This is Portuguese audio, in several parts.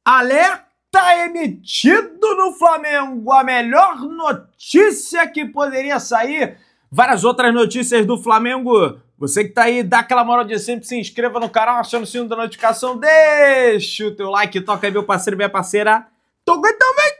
Alerta emitido no Flamengo, a melhor notícia que poderia sair. Várias outras notícias do Flamengo. Você que tá aí, dá aquela moral de sempre, se inscreva no canal, aciona o sino da notificação, deixa o teu like, toca aí meu parceiro, minha parceira. Toca também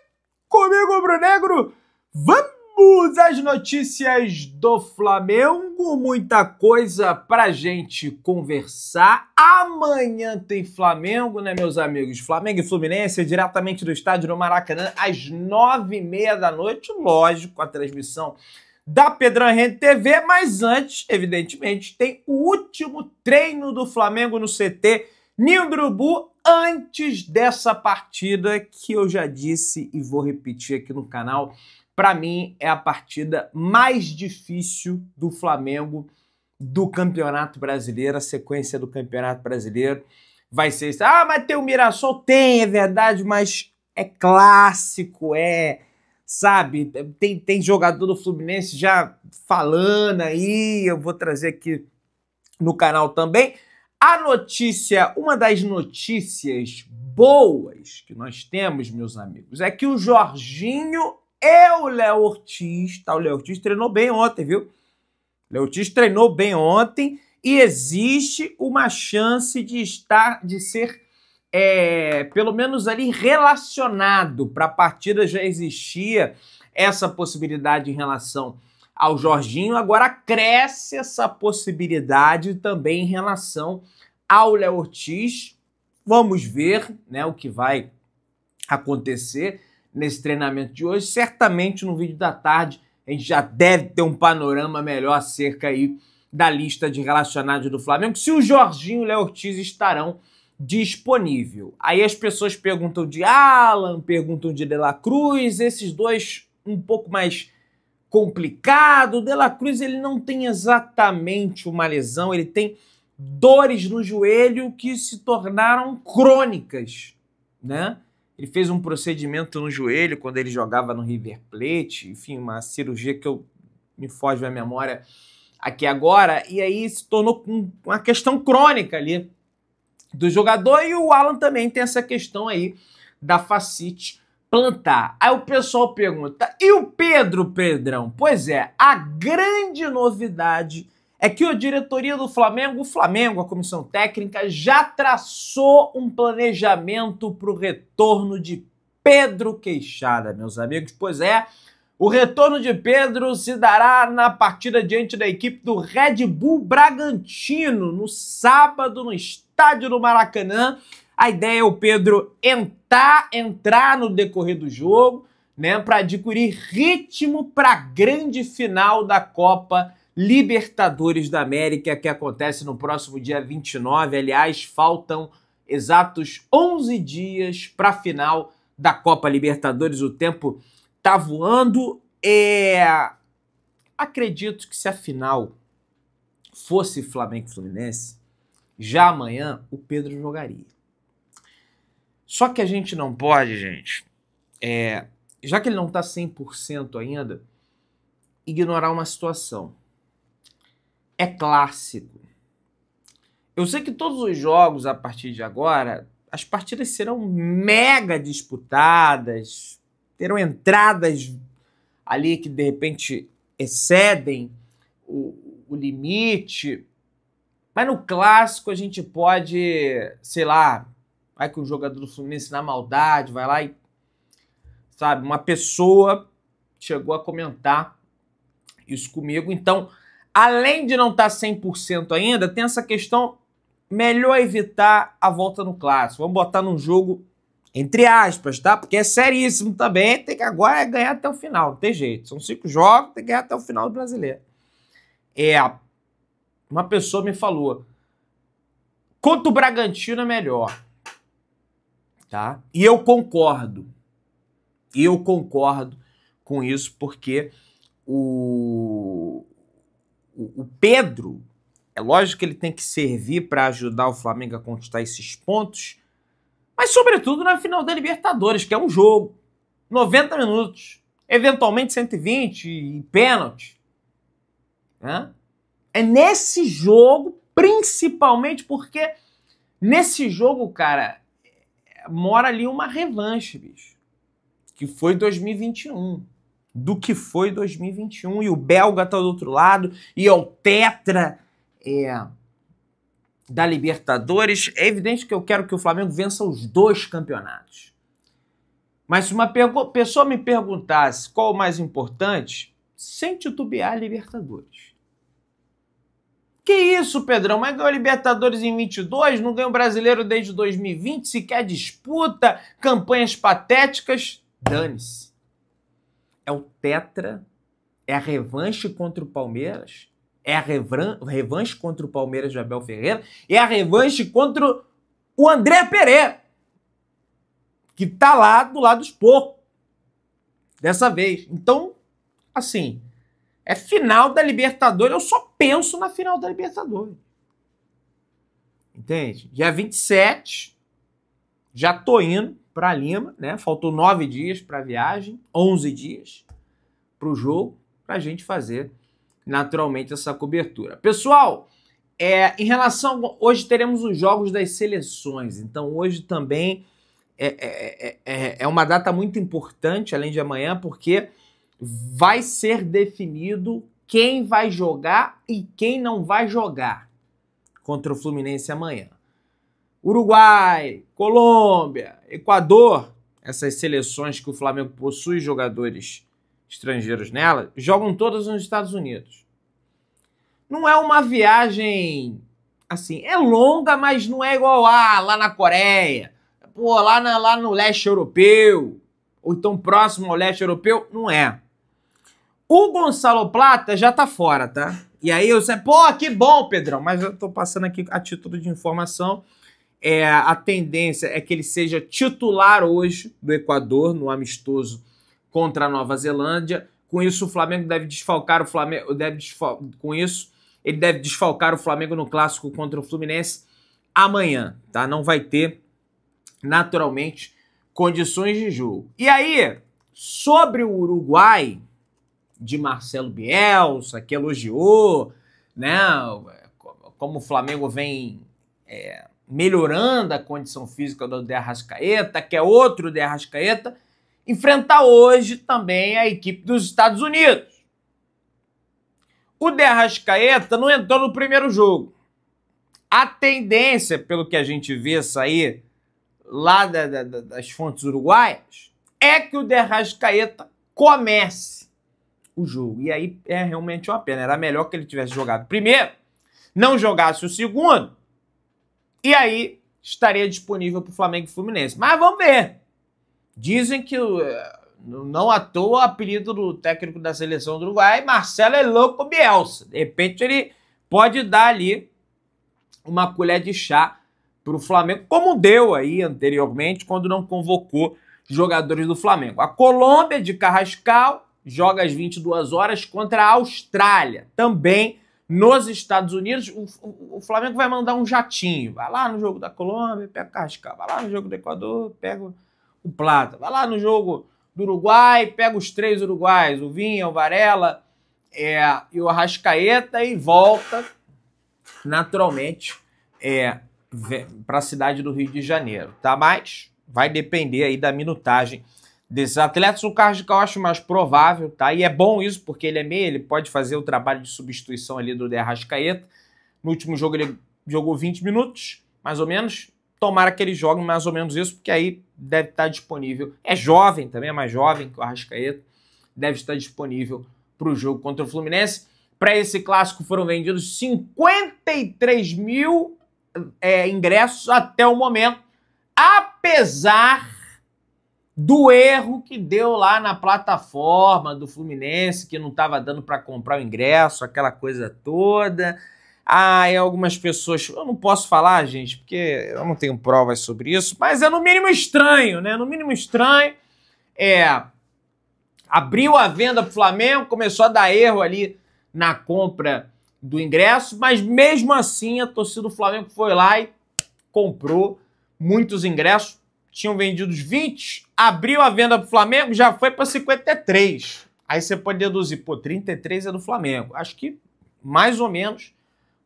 comigo, Brunegro. Vamos às notícias do Flamengo, muita coisa pra gente conversar. Amanhã tem Flamengo, né, meus amigos? Flamengo e Fluminense, diretamente do estádio do Maracanã, às 9h30 da noite, lógico, a transmissão da Pedrão Rende TV, mas antes, evidentemente, tem o último treino do Flamengo no CT Ninho do Urubu, antes dessa partida que eu já disse e vou repetir aqui no canal. Para mim, é a partida mais difícil do Flamengo do Campeonato Brasileiro, a sequência do Campeonato Brasileiro vai ser isso. Ah, mas tem o Mirassol? Tem, é verdade, mas é clássico, sabe? Tem jogador do Fluminense já falando aí, eu vou trazer aqui no canal também. A notícia, uma das notícias boas que nós temos, meus amigos, é que o Jorginho e o Léo Ortiz, tá? O Léo Ortiz treinou bem ontem, viu? O Léo Ortiz treinou bem ontem e existe uma chance de ser pelo menos ali relacionado. Para a partida já existia essa possibilidade em relação ao Jorginho, agora cresce essa possibilidade também em relação ao Léo Ortiz. Vamos ver, né, o que vai acontecer nesse treinamento de hoje. Certamente no vídeo da tarde a gente já deve ter um panorama melhor acerca aí da lista de relacionados do Flamengo, se o Jorginho e o Léo Ortiz estarão disponíveis. Aí as pessoas perguntam de Alan, perguntam de De La Cruz, esses dois um pouco mais complicado. O De La Cruz, ele não tem exatamente uma lesão, ele tem dores no joelho que se tornaram crônicas, né? Ele fez um procedimento no joelho quando ele jogava no River Plate, enfim, uma cirurgia que me foge a memória aqui agora, e aí se tornou uma questão crônica ali do jogador, e o Alan também tem essa questão aí da fascite plantar. Aí o pessoal pergunta, e o Pedrão? Pois é, a grande novidade é que a diretoria do Flamengo, a comissão técnica, já traçou um planejamento para o retorno de Pedro Queixada, meus amigos. Pois é, o retorno de Pedro se dará na partida diante da equipe do Red Bull Bragantino, no sábado, no estádio do Maracanã. A ideia é o Pedro entrar no decorrer do jogo, né, para adquirir ritmo para a grande final da Copa Libertadores da América, que acontece no próximo dia 29. Aliás, faltam exatos 11 dias para a final da Copa Libertadores. O tempo tá voando. Acredito que se a final fosse Flamengo e Fluminense, já amanhã o Pedro jogaria. Só que a gente não pode, gente, já que ele não tá 100% ainda, ignorar uma situação. É clássico. Eu sei que todos os jogos, a partir de agora, as partidas serão mega disputadas, terão entradas ali que, de repente, excedem o limite. Mas no clássico a gente pode, sei lá, vai que um jogador do Fluminense na maldade, vai lá e, sabe, uma pessoa chegou a comentar isso comigo. Então, além de não estar 100% ainda, tem essa questão, melhor evitar a volta no clássico. Vamos botar num jogo, entre aspas, tá? Porque é seríssimo também, tem que agora ganhar até o final, não tem jeito. São 5 jogos, tem que ganhar até o final do Brasileiro. Uma pessoa me falou, contra o Bragantino é melhor, tá? E eu concordo com isso, porque o Pedro, é lógico que ele tem que servir para ajudar o Flamengo a conquistar esses pontos, mas sobretudo na final da Libertadores, que é um jogo, 90 minutos, eventualmente 120 e pênalti, né? É nesse jogo, principalmente porque nesse jogo, cara, mora ali uma revanche, bicho, que foi 2021. Do que foi 2021. E o belga tá do outro lado, e é o tetra da Libertadores. É evidente que eu quero que o Flamengo vença os 2 campeonatos. Mas se uma pessoa me perguntasse qual o mais importante, sem titubear, a Libertadores. Que isso, Pedrão? Mas ganhou a Libertadores em 22, não ganhou o Brasileiro desde 2020, sequer disputa, campanhas patéticas, dane-se. É o tetra, é a revanche contra o Palmeiras, é a revanche contra o Palmeiras de Abel Ferreira, é a revanche contra o André Pereira, que tá lá do lado dos porcos, dessa vez. Então, assim, é final da Libertadores, eu só penso na final da Libertadores. Entende? Dia 27, já tô indo pra Lima, né? Faltou 9 dias pra viagem, 11 dias pro jogo, pra gente fazer naturalmente essa cobertura. Pessoal, em relação... Hoje teremos os jogos das seleções, então hoje também é uma data muito importante, além de amanhã, porque vai ser definido quem vai jogar e quem não vai jogar contra o Fluminense amanhã. Uruguai, Colômbia, Equador, essas seleções que o Flamengo possui jogadores estrangeiros nela, jogam todas nos Estados Unidos. Não é uma viagem, assim, é longa, mas não é igual lá na Coreia, pô, lá no leste europeu, ou então próximo ao leste europeu, não é. O Gonçalo Plata já tá fora, tá? E aí eu sei, pô, que bom, Pedrão, mas eu tô passando aqui a título de informação. A tendência é que ele seja titular hoje do Equador, no amistoso contra a Nova Zelândia. Com isso, o Flamengo deve desfalcar o Flamengo. Com isso, ele deve desfalcar o Flamengo no clássico contra o Fluminense amanhã, tá? Não vai ter, naturalmente, condições de jogo. E aí, sobre o Uruguai, de Marcelo Bielsa, que elogiou, né, como o Flamengo vem melhorando a condição física do De Arrascaeta, que é outro De Arrascaeta, enfrentar hoje também a equipe dos Estados Unidos. O De Arrascaeta não entrou no primeiro jogo. A tendência, pelo que a gente vê sair lá das fontes uruguaias, é que o De Arrascaeta comece o jogo. E aí é realmente uma pena. Era melhor que ele tivesse jogado primeiro, não jogasse o segundo, e aí estaria disponível para o Flamengo e Fluminense. Mas vamos ver. Dizem que não à toa o apelido do técnico da seleção do Uruguai, Marcelo é louco Bielsa. De repente ele pode dar ali uma colher de chá para o Flamengo, como deu aí anteriormente, quando não convocou jogadores do Flamengo. A Colômbia de Carrascal joga às 22 horas contra a Austrália, também nos Estados Unidos. O Flamengo vai mandar um jatinho. Vai lá no jogo da Colômbia, pega o Carrascal. Vai lá no jogo do Equador, pega o Plata. Vai lá no jogo do Uruguai, pega os 3 uruguais, o Vinha, o Varela e o Arrascaeta, e volta, naturalmente, para a cidade do Rio de Janeiro, tá? Mas vai depender aí da minutagem desses atletas. O Carrascal eu acho mais provável, tá? E é bom isso, porque ele é meio, ele pode fazer o trabalho de substituição ali do De Arrascaeta. No último jogo ele jogou 20 minutos, mais ou menos. Tomara que ele jogue mais ou menos isso, porque aí deve estar disponível. É jovem também, é mais jovem que o Arrascaeta. Deve estar disponível para o jogo contra o Fluminense. Para esse clássico foram vendidos 53 mil ingressos até o momento, apesar do erro que deu lá na plataforma do Fluminense, que não estava dando para comprar o ingresso, aquela coisa toda. E algumas pessoas... Eu não posso falar, gente, porque eu não tenho provas sobre isso, mas é no mínimo estranho, né? No mínimo estranho. Abriu a venda pro Flamengo, começou a dar erro ali na compra do ingresso, mas mesmo assim a torcida do Flamengo foi lá e comprou muitos ingressos. Tinham vendidos 20, abriu a venda pro Flamengo, já foi para 53. Aí você pode deduzir, pô, 33 é do Flamengo. Acho que mais ou menos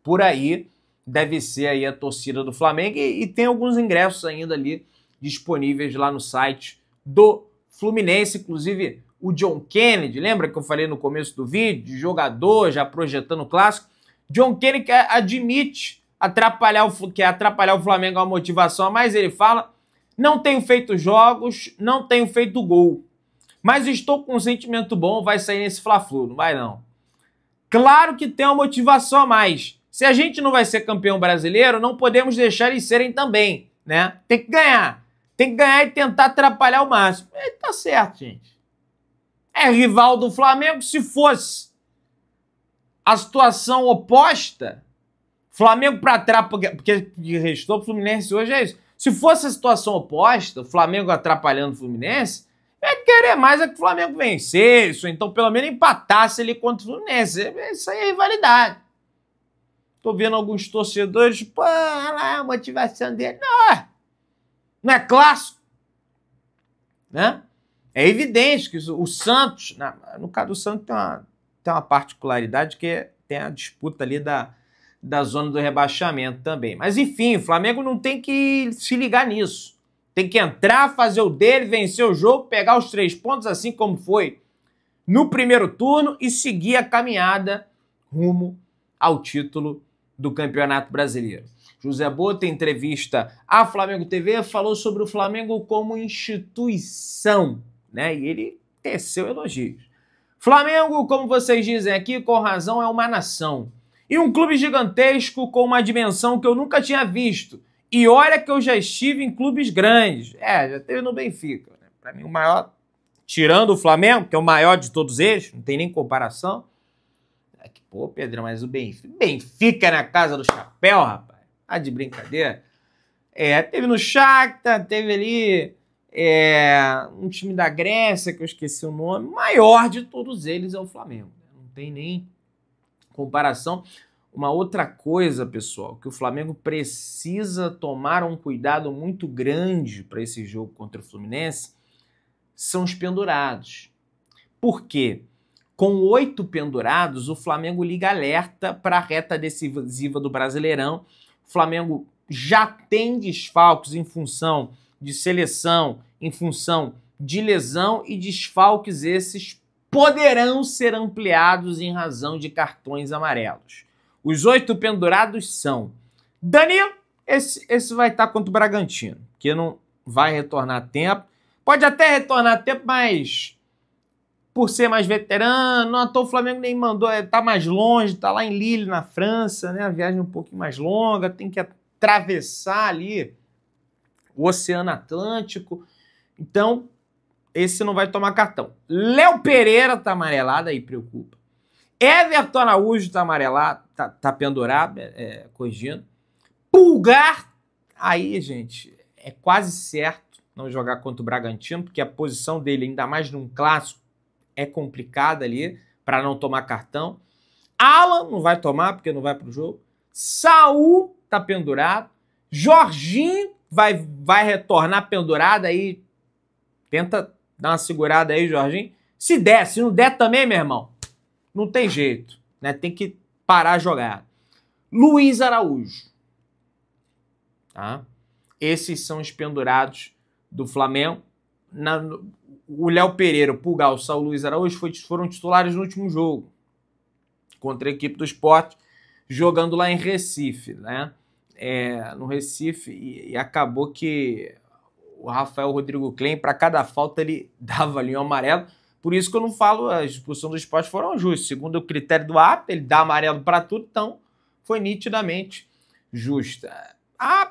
por aí deve ser aí a torcida do Flamengo, e tem alguns ingressos ainda ali disponíveis lá no site do Fluminense. Inclusive o John Kennedy, lembra que eu falei no começo do vídeo, jogador já projetando o clássico? John Kennedy admite atrapalhar o Flamengo a motivação a mais. Ele fala: não tenho feito jogos, não tenho feito gol, mas estou com um sentimento bom, vai sair nesse Fla-Flu. Não vai não. Claro que tem uma motivação a mais. Se a gente não vai ser campeão brasileiro, não podemos deixar eles serem também, né? Tem que ganhar. Tem que ganhar e tentar atrapalhar o máximo. E tá certo, gente. É rival do Flamengo. Se fosse a situação oposta, Flamengo para trás, porque restou pro Fluminense hoje é isso. Se fosse a situação oposta, o Flamengo atrapalhando o Fluminense, é querer mais é que o Flamengo vencesse, ou então pelo menos empatasse ali contra o Fluminense. Isso aí é rivalidade. Tô vendo alguns torcedores, pô, olha lá a motivação dele. Não é clássico, né? É evidente que o Santos, no caso do Santos tem uma particularidade que tem a disputa ali da zona do rebaixamento também. Mas enfim, o Flamengo não tem que se ligar nisso. Tem que entrar, fazer o dele, vencer o jogo, pegar os 3 pontos, assim como foi no primeiro turno, e seguir a caminhada rumo ao título do Campeonato Brasileiro. José Bottas, em entrevista à Flamengo TV, falou sobre o Flamengo como instituição, né? E ele teceu elogios. Flamengo, como vocês dizem aqui, com razão, é uma nação. E um clube gigantesco com uma dimensão que eu nunca tinha visto. E olha que eu já estive em clubes grandes. Já teve no Benfica. Né? Para mim, o maior, tirando o Flamengo, que é o maior de todos eles, não tem nem comparação. Pô, Pedrão, mas o Benfica é na casa do chapéu, rapaz. De brincadeira. Teve no Shakhtar, teve ali um time da Grécia, que eu esqueci o nome. O maior de todos eles é o Flamengo. Não tem nem comparação. Uma outra coisa, pessoal, que o Flamengo precisa tomar um cuidado muito grande para esse jogo contra o Fluminense são os pendurados. Por quê? Com 8 pendurados, o Flamengo liga alerta para a reta decisiva do Brasileirão. O Flamengo já tem desfalques em função de seleção, em função de lesão, e desfalques esses poderão ser ampliados em razão de cartões amarelos. Os 8 pendurados são Danilo, esse vai estar contra o Bragantino, que não vai retornar a tempo. Pode até retornar a tempo, mas por ser mais veterano, não à toa o Flamengo nem mandou, tá mais longe, tá lá em Lille, na França, né? A viagem é um pouquinho mais longa, tem que atravessar ali o Oceano Atlântico. Então, esse não vai tomar cartão. Léo Pereira tá amarelado, aí preocupa. Everton Araújo tá amarelado, tá pendurado, corrigindo. Pulgar, aí, gente, é quase certo não jogar contra o Bragantino, porque a posição dele, ainda mais num clássico, é complicada ali para não tomar cartão. Alan não vai tomar, porque não vai pro jogo. Saul tá pendurado. Jorginho vai retornar pendurado, aí tenta dar uma segurada aí, Jorginho. Se der, se não der também, meu irmão, não tem jeito, né? Tem que parar a jogada. Luiz Araújo. Tá? Esses são os pendurados do Flamengo. O Léo Pereira, o Pulgar, o Saul, Luiz Araújo foram titulares no último jogo contra a equipe do Sport, jogando lá em Recife, né? No Recife, e acabou que o Rafael Rodrigo Klein, para cada falta, ele dava ali um amarelo. Por isso que eu não falo, a expulsão do Sport foram justas. Segundo o critério do árbitro, ele dá amarelo para tudo, então foi nitidamente justa.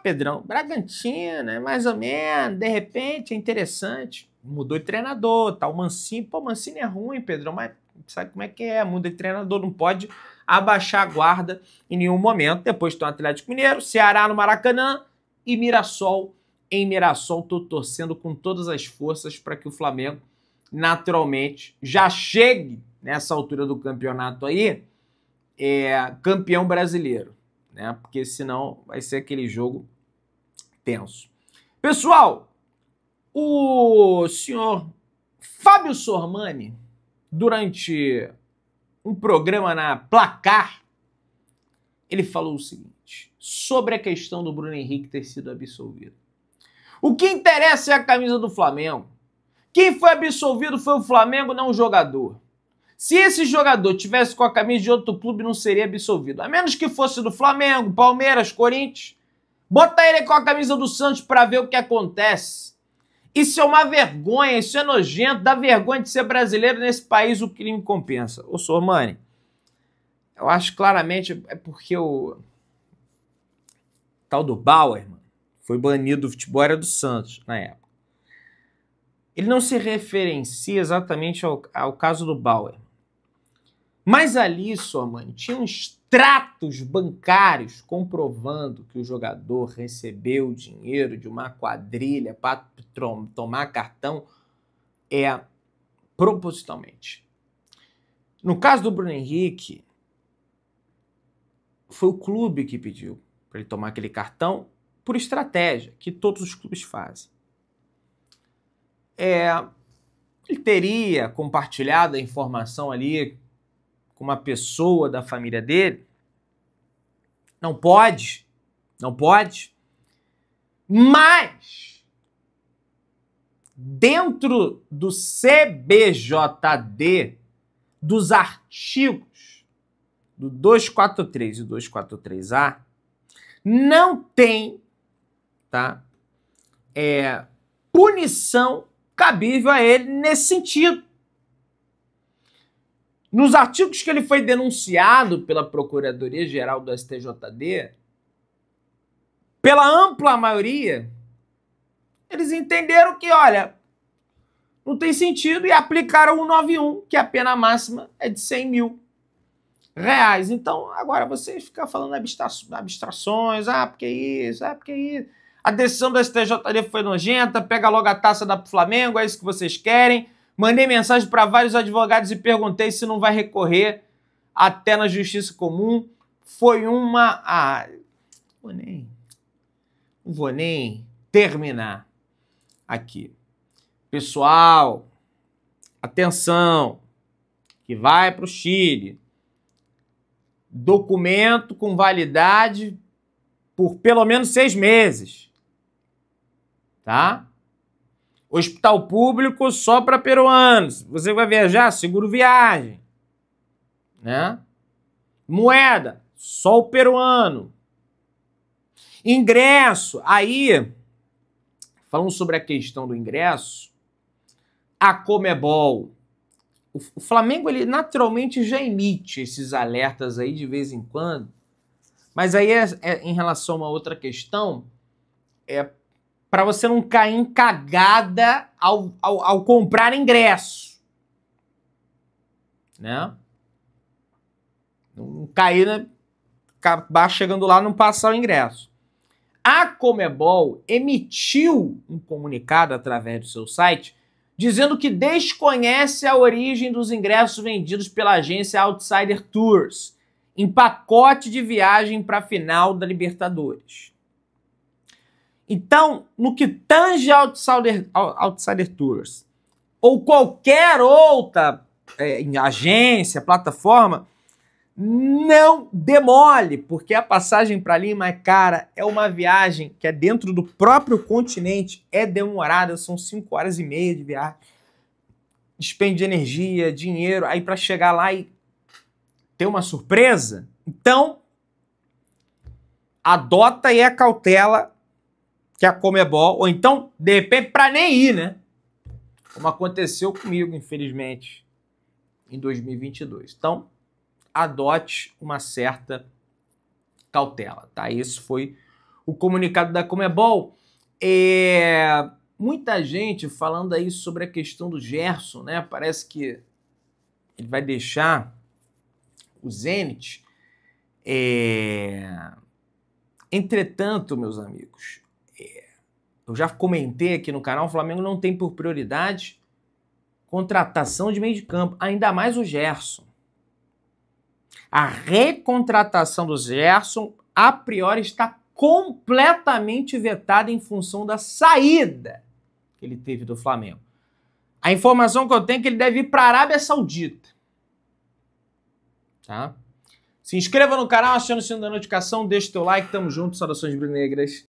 Pedrão, Bragantino, mais ou menos, de repente, é interessante. Mudou de treinador, tá? O Mancini, o Mancini é ruim, Pedrão, mas sabe como é que é? Muda de treinador, não pode abaixar a guarda em nenhum momento. Depois tem o Atlético Mineiro, Ceará no Maracanã e Mirassol. Em Mirassol, tô torcendo com todas as forças para que o Flamengo, naturalmente, já chegue nessa altura do campeonato aí, campeão brasileiro, né? Porque senão vai ser aquele jogo tenso. Pessoal, o senhor Fábio Sormani, durante um programa na Placar, ele falou o seguinte, sobre a questão do Bruno Henrique ter sido absolvido. O que interessa é a camisa do Flamengo. Quem foi absolvido foi o Flamengo, não o jogador. Se esse jogador tivesse com a camisa de outro clube, não seria absolvido. A menos que fosse do Flamengo, Palmeiras, Corinthians. Bota ele com a camisa do Santos para ver o que acontece. Isso é uma vergonha, isso é nojento. Dá vergonha de ser brasileiro nesse país, o crime compensa. Ô, Sormani, eu acho claramente é porque o tal do Bauer, mano, foi banido do futebol, era do Santos na época. Ele não se referencia exatamente ao caso do Bauer. Mas ali, Sormani, tinham extratos bancários comprovando que o jogador recebeu dinheiro de uma quadrilha para tomar cartão propositalmente. No caso do Bruno Henrique, foi o clube que pediu para ele tomar aquele cartão por estratégia, que todos os clubes fazem. Ele teria compartilhado a informação ali com uma pessoa da família dele? Não pode. Não pode. Mas, dentro do CBJD, dos artigos do 243 e 243A, não tem, tá, punição cabível a ele nesse sentido. Nos artigos que ele foi denunciado pela Procuradoria-Geral do STJD, pela ampla maioria, eles entenderam que, olha, não tem sentido e aplicaram o 191, que a pena máxima é de R$100 mil. Então, agora vocês ficam falando abstrações, porque isso, porque isso. A decisão do STJD foi nojenta, pega logo a taça da Flamengo, é isso que vocês querem. Mandei mensagem para vários advogados e perguntei se não vai recorrer até na justiça comum. Foi uma... não vou nem terminar aqui. Pessoal, atenção, que vai para o Chile. Documento com validade por pelo menos 6 meses. Tá? Hospital público só para peruanos. Você vai viajar, seguro viagem. Né? Moeda, só o peruano. Ingresso. Aí, falando sobre a questão do ingresso, a Conmebol, o Flamengo, ele naturalmente já emite esses alertas aí de vez em quando, mas aí em relação a uma outra questão, para você não cair em cagada ao comprar ingresso. Né? Não cair, né? Acabar chegando lá e não passar o ingresso. A Conmebol emitiu um comunicado através do seu site dizendo que desconhece a origem dos ingressos vendidos pela agência Outsider Tours em pacote de viagem para a final da Libertadores. Então, no que tange a Outsider Tours ou qualquer outra agência, plataforma, não demole, porque a passagem para Lima é cara, é uma viagem que é dentro do próprio continente, é demorada, são 5 horas e meia de viagem, despende de energia, dinheiro, aí para chegar lá e ter uma surpresa, então adota aí a cautela que a Conmebol, ou então, de repente, para nem ir, né? Como aconteceu comigo, infelizmente, em 2022. Então, adote uma certa cautela, tá? Esse foi o comunicado da Conmebol. Muita gente falando aí sobre a questão do Gerson, né? Parece que ele vai deixar o Zenit. Entretanto, meus amigos, eu já comentei aqui no canal, o Flamengo não tem por prioridade contratação de meio de campo, ainda mais o Gerson. A recontratação do Gerson, a priori, está completamente vetada em função da saída que ele teve do Flamengo. A informação que eu tenho é que ele deve ir para a Arábia Saudita. Tá? Se inscreva no canal, acione o sininho da notificação, deixe o teu like, tamo junto, saudações rubro-negras.